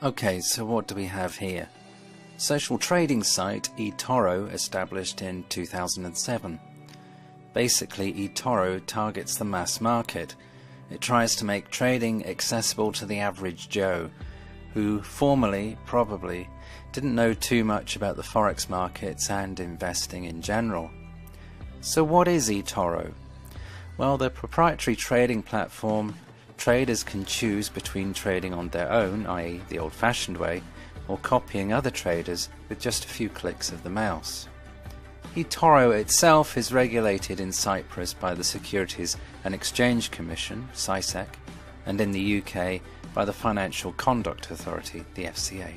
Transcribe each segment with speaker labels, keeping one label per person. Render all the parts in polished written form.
Speaker 1: Okay, so what do we have here? Social trading site eToro, established in 2007. Basically, eToro targets the mass market. It tries to make trading accessible to the average Joe, who formerly probably didn't know too much about the Forex markets and investing in general. So what is eToro? Well, the proprietary trading platform. Traders can choose between trading on their own, i.e. the old-fashioned way, or copying other traders with just a few clicks of the mouse. eToro itself is regulated in Cyprus by the Securities and Exchange Commission, (SISEC), and in the UK by the Financial Conduct Authority, the FCA.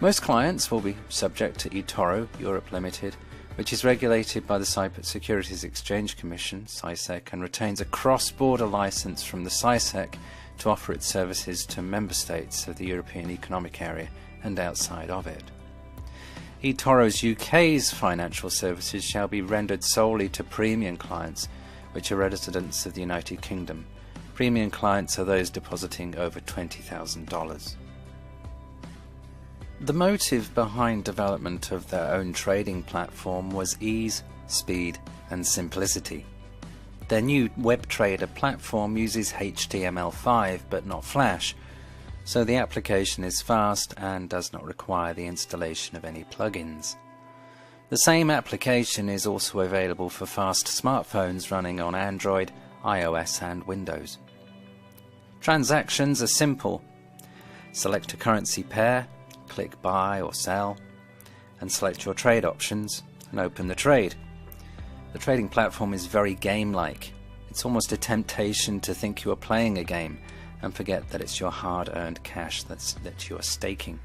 Speaker 1: Most clients will be subject to eToro Europe Limited, which is regulated by the Cyprus Securities Exchange Commission, (SISEC), and retains a cross-border license from the SISEC to offer its services to member states of the European Economic Area and outside of it. eToro's UK's financial services shall be rendered solely to premium clients, which are residents of the United Kingdom. Premium clients are those depositing over $20,000. The motive behind development of their own trading platform was ease, speed, and simplicity. Their new WebTrader platform uses HTML5 but not Flash, so the application is fast and does not require the installation of any plugins. The same application is also available for fast smartphones running on Android, iOS, and Windows. Transactions are simple. Select a currency pair, click buy or sell, and select your trade options and open the trade. The trading platform is very game-like. It's almost a temptation to think you are playing a game and forget that it's your hard-earned cash that you are staking.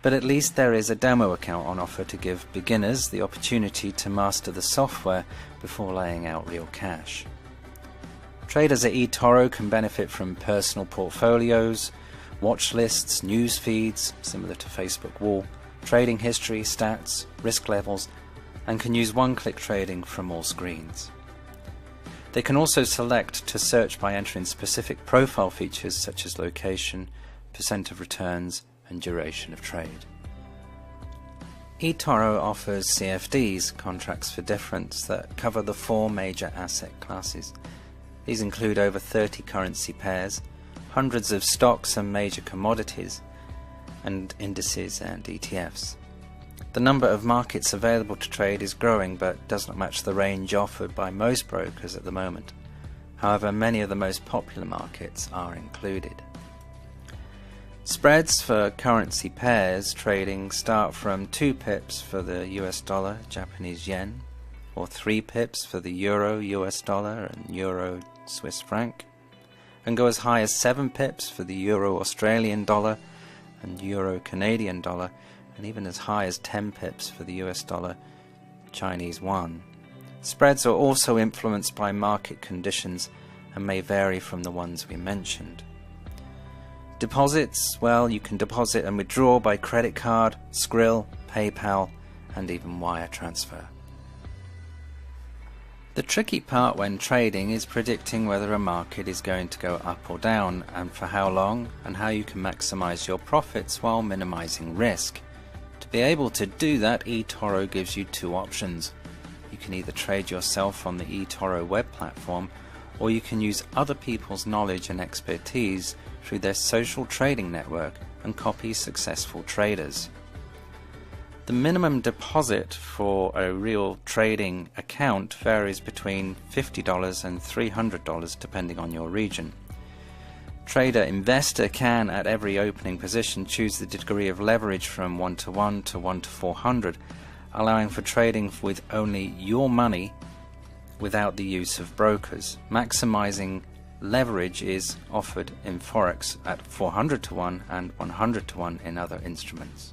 Speaker 1: But at least there is a demo account on offer to give beginners the opportunity to master the software before laying out real cash. Traders at eToro can benefit from personal portfolios, watch lists, news feeds, similar to Facebook Wall, trading history, stats, risk levels, and can use one-click trading from all screens. They can also select to search by entering specific profile features such as location, percent of returns, and duration of trade. eToro offers CFDs, contracts for difference, that cover the 4 major asset classes. These include over 30 currency pairs, hundreds of stocks and major commodities, and indices and ETFs. The number of markets available to trade is growing but does not match the range offered by most brokers at the moment. However, many of the most popular markets are included. Spreads for currency pairs trading start from 2 pips for the US dollar, Japanese yen, or 3 pips for the euro, US dollar, and euro, Swiss franc, and go as high as 7 pips for the euro Australian dollar and euro Canadian dollar, and even as high as 10 pips for the US dollar Chinese yuan. Spreads are also influenced by market conditions and may vary from the ones we mentioned. Deposits, well, you can deposit and withdraw by credit card, Skrill, PayPal, and even wire transfer. The tricky part when trading is predicting whether a market is going to go up or down, and for how long, and how you can maximize your profits while minimizing risk. To be able to do that, eToro gives you 2 options. You can either trade yourself on the eToro web platform, or you can use other people's knowledge and expertise through their social trading network and copy successful traders. The minimum deposit for a real trading account varies between $50 and $300 depending on your region. Trader investor can, at every opening position, choose the degree of leverage from 1:1 to 1:400, allowing for trading with only your money without the use of brokers. Maximizing leverage is offered in Forex at 400:1 and 100:1 in other instruments.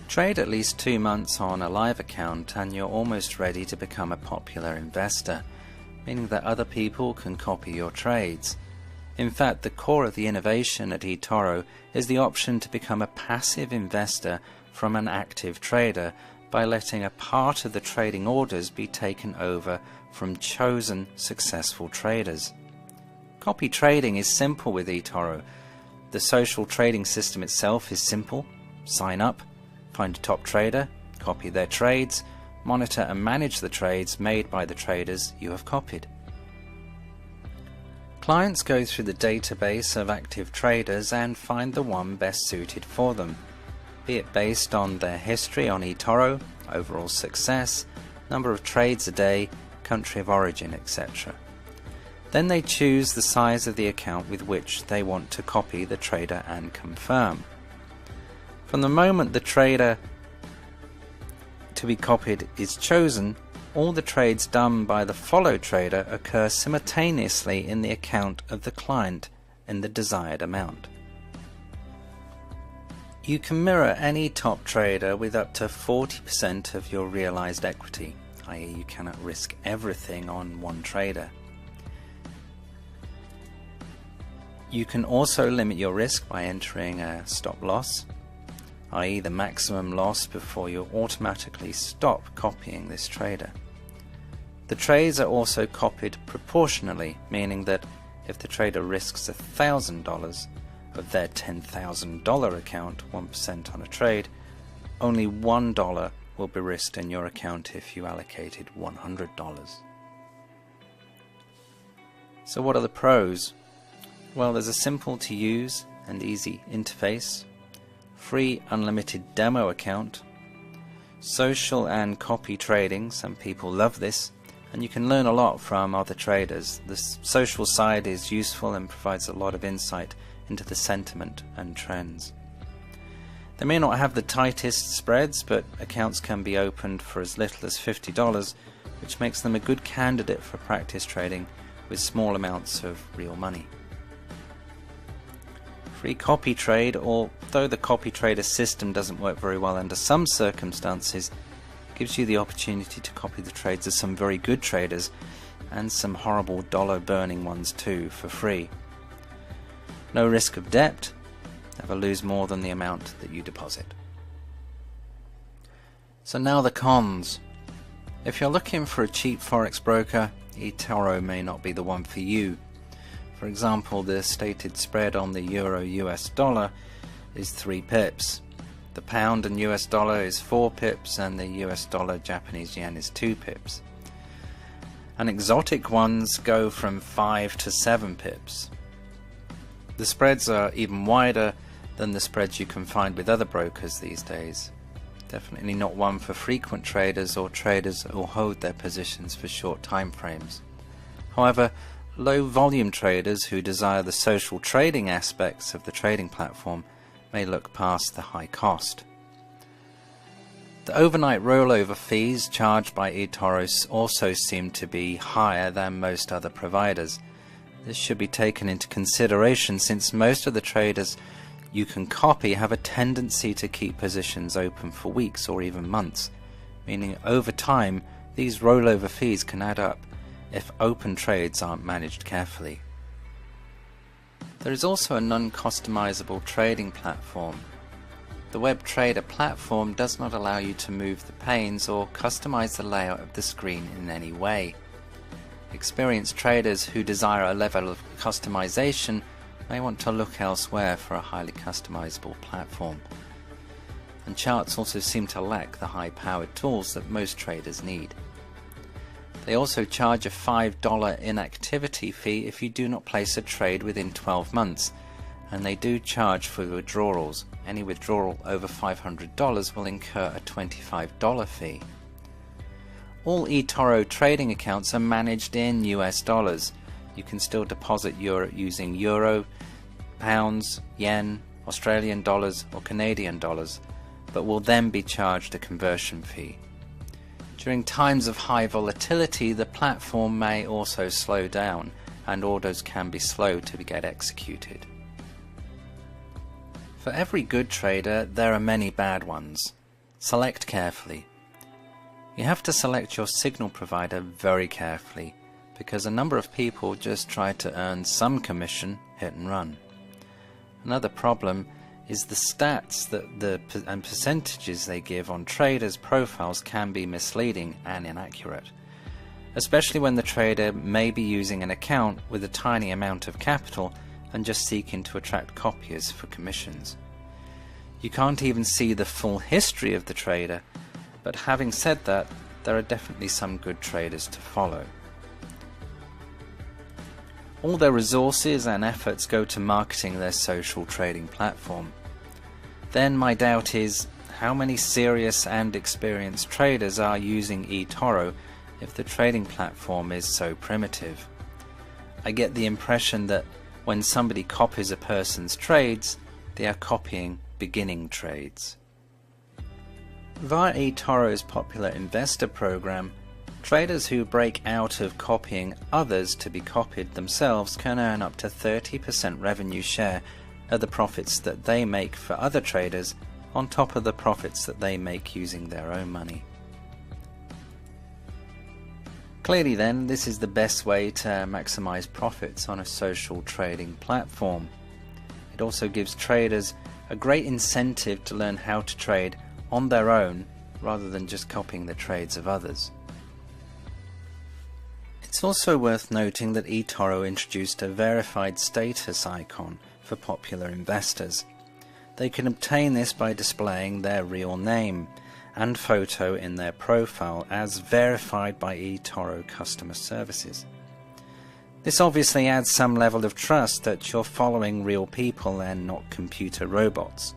Speaker 1: Trade at least 2 months on a live account and you're almost ready to become a popular investor, meaning that other people can copy your trades. In fact, the core of the innovation at eToro is the option to become a passive investor from an active trader by letting a part of the trading orders be taken over from chosen successful traders. Copy trading is simple with eToro. The social trading system itself is simple. Sign up, find a top trader, copy their trades, monitor and manage the trades made by the traders you have copied. Clients go through the database of active traders and find the one best suited for them, be it based on their history on eToro, overall success, number of trades a day, country of origin, etc. Then they choose the size of the account with which they want to copy the trader and confirm. From the moment the trader to be copied is chosen, all the trades done by the follow trader occur simultaneously in the account of the client in the desired amount. You can mirror any top trader with up to 40% of your realized equity, i.e. you cannot risk everything on one trader. You can also limit your risk by entering a stop loss, i.e. the maximum loss before you automatically stop copying this trader. The trades are also copied proportionally, meaning that if the trader risks $1,000 of their $10,000 account, 1% on a trade, only $1 will be risked in your account if you allocated $100. So what are the pros? Well, there's a simple to use and easy interface, free unlimited demo account, social and copy trading, some people love this, and you can learn a lot from other traders. The social side is useful and provides a lot of insight into the sentiment and trends. They may not have the tightest spreads, but accounts can be opened for as little as $50, which makes them a good candidate for practice trading with small amounts of real money. Free copy trade, although the copy trader system doesn't work very well under some circumstances, gives you the opportunity to copy the trades of some very good traders and some horrible dollar burning ones too for free. No risk of debt, never lose more than the amount that you deposit. So now the cons. If you're looking for a cheap Forex broker, eToro may not be the one for you. For example, the stated spread on the Euro-US dollar is 3 pips. The pound and US dollar is 4 pips, and the US dollar Japanese yen is 2 pips. And exotic ones go from 5 to 7 pips. The spreads are even wider than the spreads you can find with other brokers these days. Definitely not one for frequent traders or traders who hold their positions for short time frames. However, low volume traders who desire the social trading aspects of the trading platform may look past the high cost. The overnight rollover fees charged by eToro also seem to be higher than most other providers. This should be taken into consideration since most of the traders you can copy have a tendency to keep positions open for weeks or even months, meaning over time these rollover fees can add up if open trades aren't managed carefully. There is also a non-customizable trading platform. The Web Trader platform does not allow you to move the panes or customize the layout of the screen in any way. Experienced traders who desire a level of customization may want to look elsewhere for a highly customizable platform. And charts also seem to lack the high-powered tools that most traders need. They also charge a $5 inactivity fee if you do not place a trade within 12 months, and they do charge for withdrawals. Any withdrawal over $500 will incur a $25 fee. All eToro trading accounts are managed in US dollars. You can still deposit using euro, pounds, yen, Australian dollars or Canadian dollars, but will then be charged a conversion fee. During times of high volatility, the platform may also slow down, and orders can be slow to get executed. For every good trader, there are many bad ones. Select carefully. You have to select your signal provider very carefully, because a number of people just try to earn some commission, hit and run. Another problem is the stats and percentages they give on traders' profiles can be misleading and inaccurate, especially when the trader may be using an account with a tiny amount of capital and just seeking to attract copiers for commissions. You can't even see the full history of the trader, but having said that, there are definitely some good traders to follow. All their resources and efforts go to marketing their social trading platform. Then my doubt is, how many serious and experienced traders are using eToro if the trading platform is so primitive? I get the impression that when somebody copies a person's trades, they are copying beginning trades. Via eToro's popular investor program, traders who break out of copying others to be copied themselves can earn up to 30% revenue share of the profits that they make for other traders, on top of the profits that they make using their own money. Clearly then, this is the best way to maximize profits on a social trading platform. It also gives traders a great incentive to learn how to trade on their own rather than just copying the trades of others. It's also worth noting that eToro introduced a verified status icon for popular investors. They can obtain this by displaying their real name and photo in their profile as verified by eToro customer services. This obviously adds some level of trust that you're following real people and not computer robots.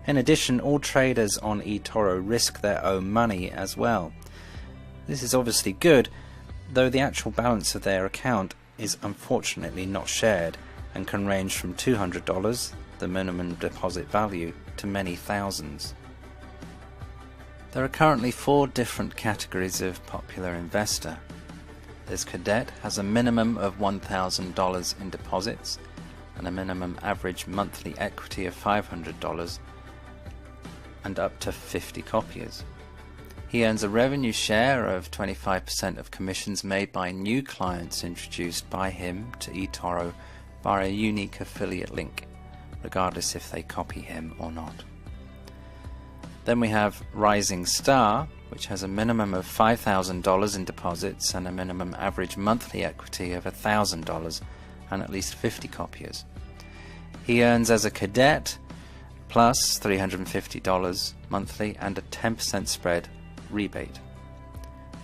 Speaker 1: In addition, all traders on eToro risk their own money as well. This is obviously good, though the actual balance of their account is unfortunately not shared and can range from $200, the minimum deposit value, to many thousands. There are currently 4 different categories of popular investor. There's Cadet, has a minimum of $1,000 in deposits and a minimum average monthly equity of $500 and up to 50 copiers. He earns a revenue share of 25% of commissions made by new clients introduced by him to eToro via a unique affiliate link, regardless if they copy him or not. Then we have Rising Star, which has a minimum of $5,000 in deposits and a minimum average monthly equity of $1,000 and at least 50 copiers. He earns as a cadet plus $350 monthly and a 10% spread rebate.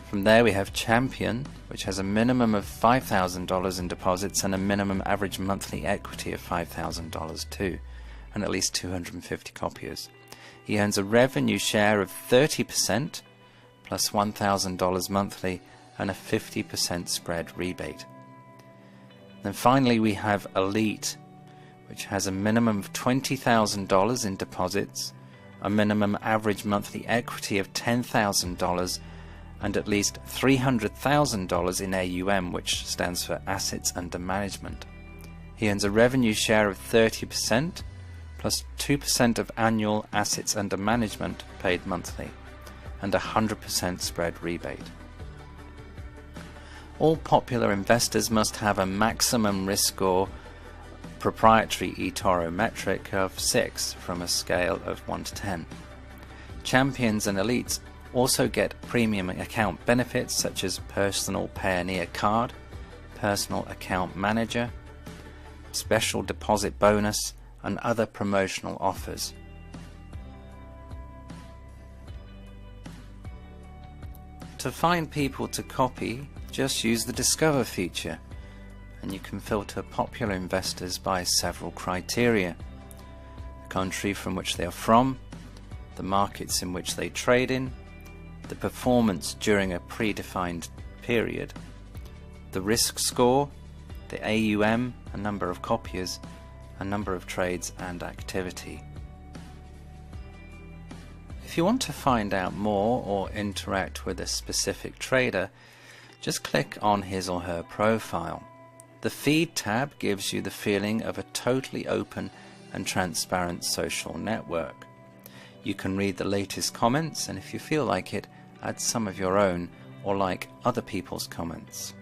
Speaker 1: From there we have Champion, which has a minimum of $5,000 in deposits and a minimum average monthly equity of $5,000 too, and at least 250 copiers. He earns a revenue share of 30% plus $1,000 monthly and a 50% spread rebate. Then finally we have Elite, which has a minimum of $20,000 in deposits, a minimum average monthly equity of $10,000 and at least $300,000 in AUM, which stands for Assets Under Management. He earns a revenue share of 30% plus 2% of annual assets under management paid monthly, and a 100% spread rebate. All popular investors must have a maximum risk score proprietary eToro metric of 6 from a scale of 1 to 10. Champions and elites also get premium account benefits such as personal Payoneer card, personal account manager, special deposit bonus, and other promotional offers. To find people to copy, just use the Discover feature, and you can filter popular investors by several criteria: the country from which they are from, the markets in which they trade in, the performance during a predefined period, the risk score, the AUM, a number of copiers, a number of trades and activity. If you want to find out more or interact with a specific trader, just click on his or her profile. The Feed tab gives you the feeling of a totally open and transparent social network. You can read the latest comments, and if you feel like it, add some of your own or like other people's comments.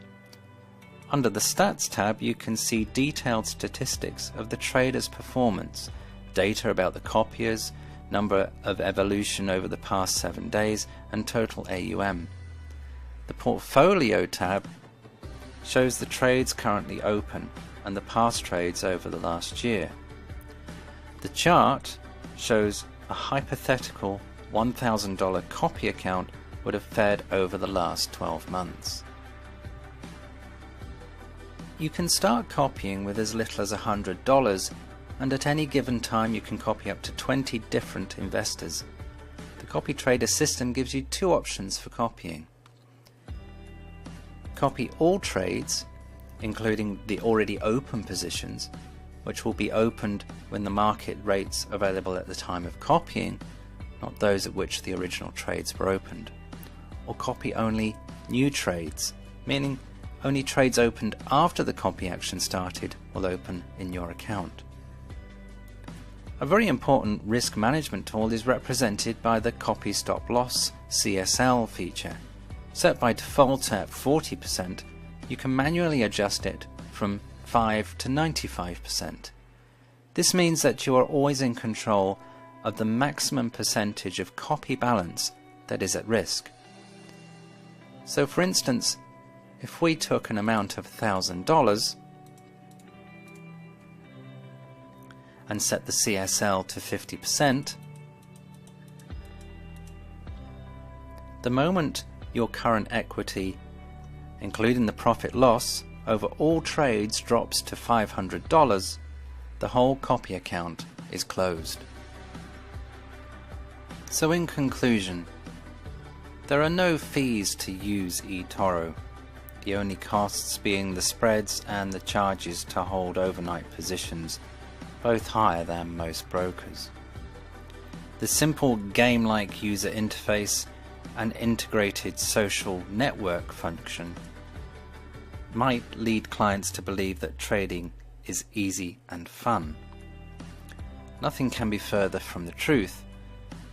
Speaker 1: Under the Stats tab, you can see detailed statistics of the trader's performance, data about the copiers, number of evolution over the past 7 days, and total AUM. The Portfolio tab shows the trades currently open, and the past trades over the last year. The chart shows a hypothetical $1,000 copy account would have fared over the last 12 months. You can start copying with as little as $100, and at any given time you can copy up to 20 different investors. The copy trader system gives you two options for copying. Copy all trades, including the already open positions, which will be opened when the market rates available at the time of copying, not those at which the original trades were opened. Or copy only new trades, meaning only trades opened after the copy action started will open in your account. A very important risk management tool is represented by the Copy Stop Loss CSL feature. Set by default at 40%, you can manually adjust it from 5 to 95%. This means that you are always in control of the maximum percentage of copy balance that is at risk. So for instance, if we took an amount of $1,000 and set the CSL to 50%, the moment your current equity, including the profit loss, over all trades drops to $500, the whole copy account is closed. So in conclusion, there are no fees to use eToro, the only costs being the spreads and the charges to hold overnight positions, both higher than most brokers. The simple game-like user interface and integrated social network function might lead clients to believe that trading is easy and fun. Nothing can be further from the truth.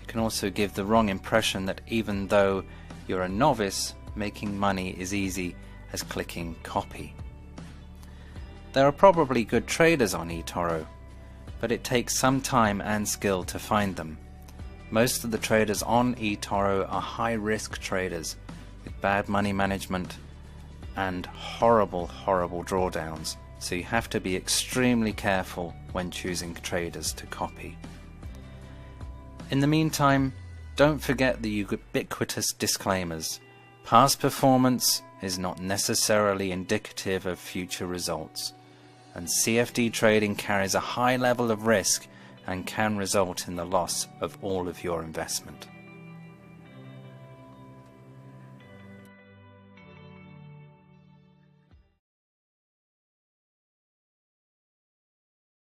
Speaker 1: It can also give the wrong impression that even though you're a novice, making money is easy as clicking copy. There are probably good traders on eToro, but it takes some time and skill to find them. Most of the traders on eToro are high-risk traders with bad money management and horrible drawdowns, so you have to be extremely careful when choosing traders to copy. In the meantime, don't forget the ubiquitous disclaimers. Past performance is not necessarily indicative of future results, and CFD trading carries a high level of risk and can result in the loss of all of your investment.